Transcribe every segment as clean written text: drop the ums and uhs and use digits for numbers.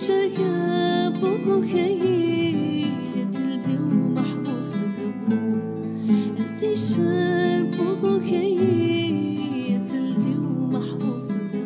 الشياب وكوكي تلدي ومحبوس ذبو أدي الشياب وكوكي تلدي ومحبوس ذبو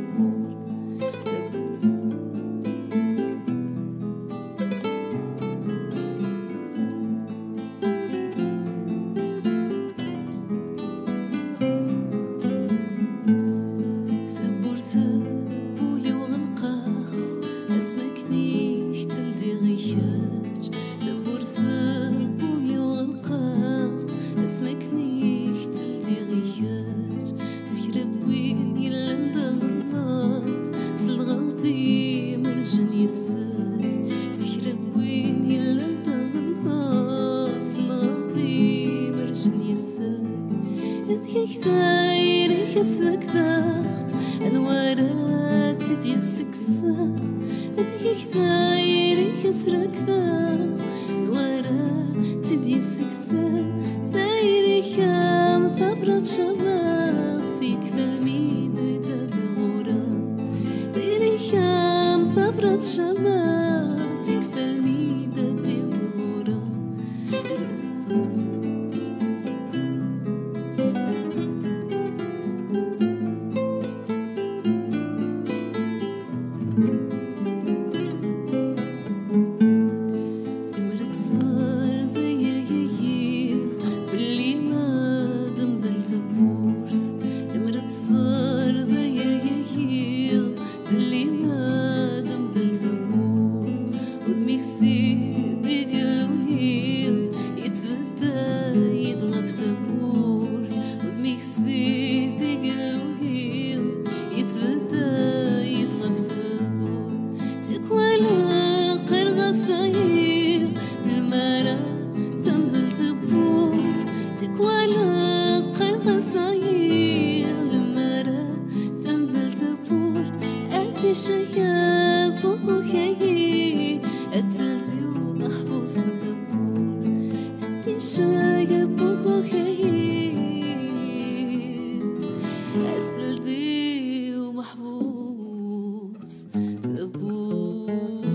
كثير يسلك ذات أنوارات تدي السكسان كثير يسلك ذات أنوارات تدي السكسان دايري كام ثبرة شماغ يكفى الميدة دغورة دايري كام ثبرة شماغ يكفى الميدة دغورة الشياب وكي أتلدي ومحبوس ذبور أنتي الشياب وكي أتلدي ومحبوس ذبور